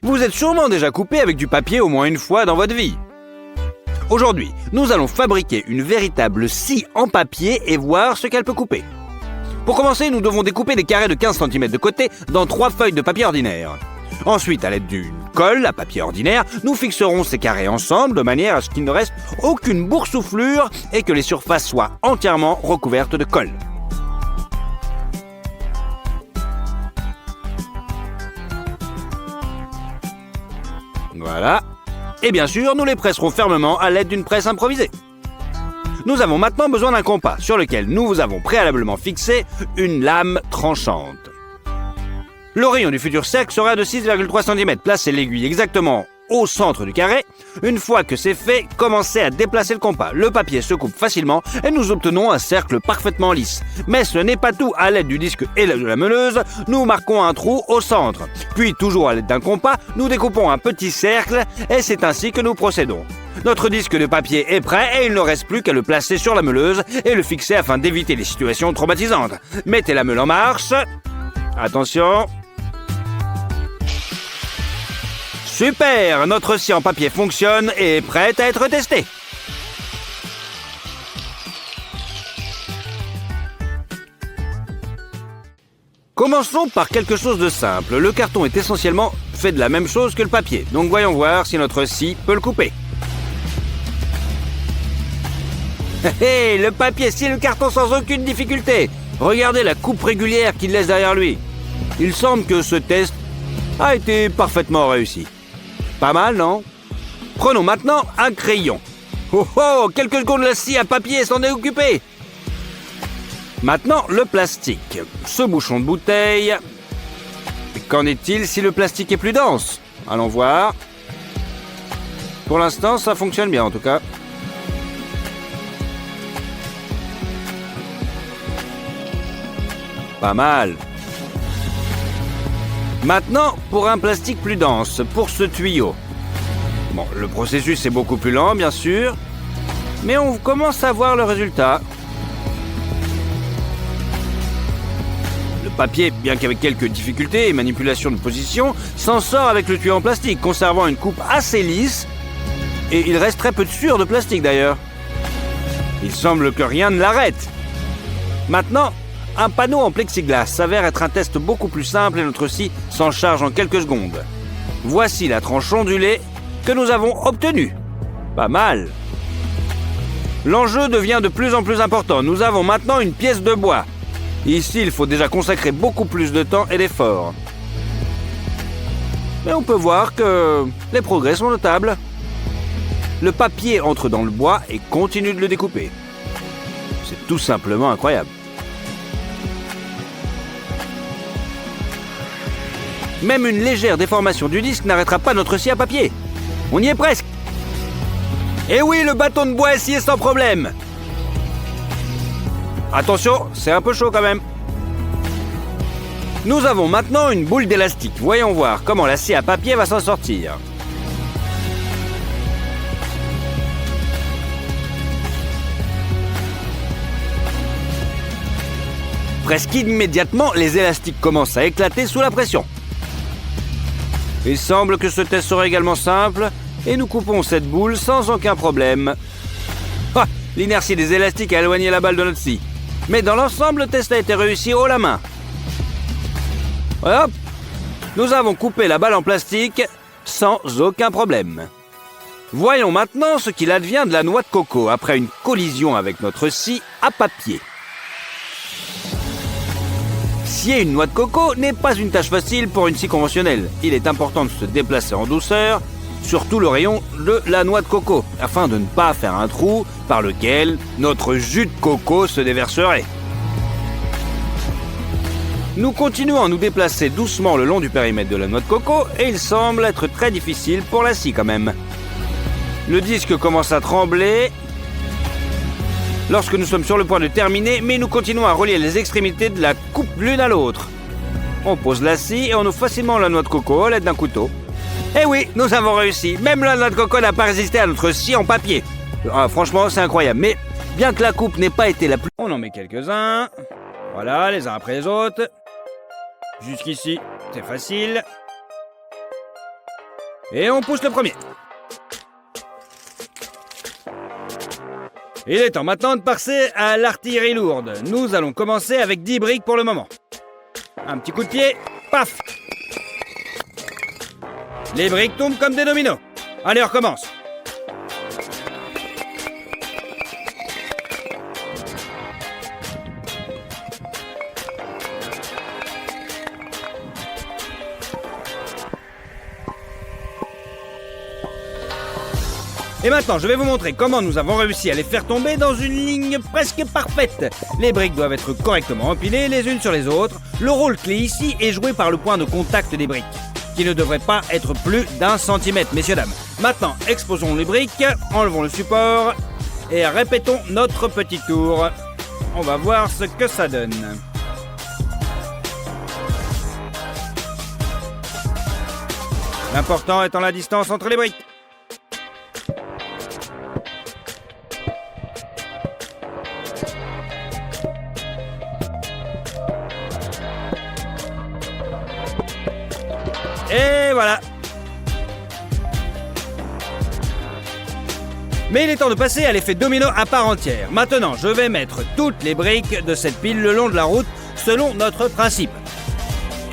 Vous êtes sûrement déjà coupé avec du papier au moins une fois dans votre vie. Aujourd'hui, nous allons fabriquer une véritable scie en papier et voir ce qu'elle peut couper. Pour commencer, nous devons découper des carrés de 15 cm de côté dans 3 feuilles de papier ordinaire. Ensuite, à l'aide d'une colle à papier ordinaire, nous fixerons ces carrés ensemble de manière à ce qu'il ne reste aucune boursouflure et que les surfaces soient entièrement recouvertes de colle. Voilà. Et bien sûr, nous les presserons fermement à l'aide d'une presse improvisée. Nous avons maintenant besoin d'un compas sur lequel nous vous avons préalablement fixé une lame tranchante. Le rayon du futur cercle sera de 6,3 cm. Placez l'aiguille exactement au centre du carré. Une fois que c'est fait, commencez à déplacer le compas. Le papier se coupe facilement et nous obtenons un cercle parfaitement lisse. Mais ce n'est pas tout. À l'aide du disque et de la meuleuse, nous marquons un trou au centre. Puis, toujours à l'aide d'un compas, nous découpons un petit cercle et c'est ainsi que nous procédons. Notre disque de papier est prêt et il ne reste plus qu'à le placer sur la meuleuse et le fixer afin d'éviter les situations traumatisantes. Mettez la meule en marche. Attention. Super! Notre scie en papier fonctionne et est prête à être testée. Commençons par quelque chose de simple. Le carton est essentiellement fait de la même chose que le papier. Donc voyons voir si notre scie peut le couper. Hé, le papier scie le carton sans aucune difficulté. Regardez la coupe régulière qu'il laisse derrière lui. Il semble que ce test a été parfaitement réussi. Pas mal, non? Prenons maintenant un crayon. Oh oh, quelques secondes, la scie à papier s'en est occupée. Maintenant, le plastique. Ce bouchon de bouteille. Qu'en est-il si le plastique est plus dense? Allons voir. Pour l'instant, ça fonctionne bien en tout cas. Pas mal. Maintenant, pour un plastique plus dense, pour ce tuyau. Bon, le processus est beaucoup plus lent, bien sûr, mais on commence à voir le résultat. Le papier, bien qu'avec quelques difficultés et manipulations de position, s'en sort avec le tuyau en plastique, conservant une coupe assez lisse, et il reste très peu de sueur de plastique d'ailleurs. Il semble que rien ne l'arrête. Maintenant, un panneau en plexiglas s'avère être un test beaucoup plus simple et notre scie s'en charge en quelques secondes. Voici la tranche ondulée que nous avons obtenue. Pas mal. L'enjeu devient de plus en plus important. Nous avons maintenant une pièce de bois. Ici, il faut déjà consacrer beaucoup plus de temps et d'efforts. Mais on peut voir que les progrès sont notables. Le papier entre dans le bois et continue de le découper. C'est tout simplement incroyable. Même une légère déformation du disque n'arrêtera pas notre scie à papier. On y est presque. Et oui, le bâton de bois est scié sans problème. Attention, c'est un peu chaud quand même. Nous avons maintenant une boule d'élastique. Voyons voir comment la scie à papier va s'en sortir. Presque immédiatement, les élastiques commencent à éclater sous la pression. Il semble que ce test sera également simple et nous coupons cette boule sans aucun problème. Ah, l'inertie des élastiques a éloigné la balle de notre scie. Mais dans l'ensemble, le test a été réussi haut la main. Hop, nous avons coupé la balle en plastique sans aucun problème. Voyons maintenant ce qu'il advient de la noix de coco après une collision avec notre scie à papier. Scier une noix de coco n'est pas une tâche facile pour une scie conventionnelle. Il est important de se déplacer en douceur, surtout le rayon de la noix de coco, afin de ne pas faire un trou par lequel notre jus de coco se déverserait. Nous continuons à nous déplacer doucement le long du périmètre de la noix de coco et il semble être très difficile pour la scie quand même. Le disque commence à trembler lorsque nous sommes sur le point de terminer, mais nous continuons à relier les extrémités de la coupe l'une à l'autre. On pose la scie et on ouvre facilement la noix de coco à l'aide d'un couteau. Et oui, nous avons réussi. Même la noix de coco n'a pas résisté à notre scie en papier. Ah, franchement, c'est incroyable. Mais bien que la coupe n'ait pas été la plus... On en met quelques-uns. Voilà, les uns après les autres. Jusqu'ici, c'est facile. Et on pousse le premier. Il est temps maintenant de passer à l'artillerie lourde. Nous allons commencer avec 10 briques pour le moment. Un petit coup de pied, paf! Les briques tombent comme des dominos. Allez, on recommence. Et maintenant, je vais vous montrer comment nous avons réussi à les faire tomber dans une ligne presque parfaite. Les briques doivent être correctement empilées les unes sur les autres. Le rôle clé ici est joué par le point de contact des briques, qui ne devrait pas être plus d'1 centimètre, messieurs, dames. Maintenant, exposons les briques, enlevons le support et répétons notre petit tour. On va voir ce que ça donne. L'important étant la distance entre les briques. Et voilà. Mais il est temps de passer à l'effet domino à part entière. Maintenant, je vais mettre toutes les briques de cette pile le long de la route selon notre principe.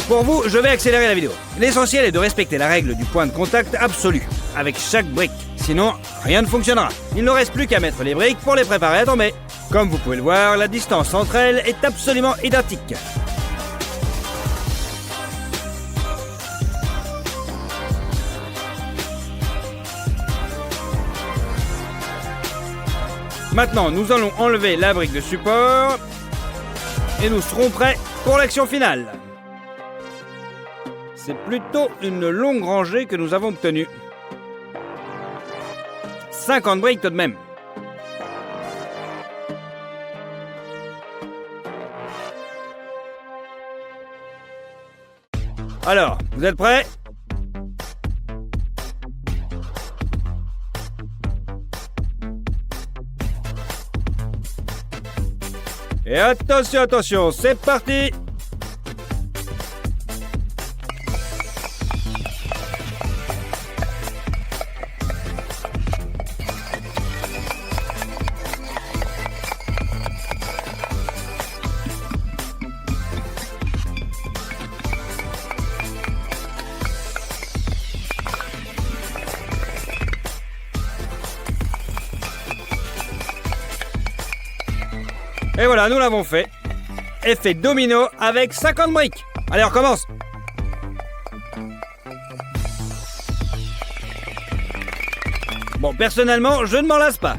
Pour vous, je vais accélérer la vidéo. L'essentiel est de respecter la règle du point de contact absolu avec chaque brique. Sinon, rien ne fonctionnera. Il ne reste plus qu'à mettre les briques pour les préparer à tomber. Comme vous pouvez le voir, la distance entre elles est absolument identique. Maintenant, nous allons enlever la brique de support et nous serons prêts pour l'action finale. C'est plutôt une longue rangée que nous avons obtenue. 50 briques tout de même. Alors, vous êtes prêts ? Et attention, attention, c'est parti! Et voilà, nous l'avons fait. Effet domino avec 50 briques. Allez, on recommence. Bon, personnellement, je ne m'en lasse pas.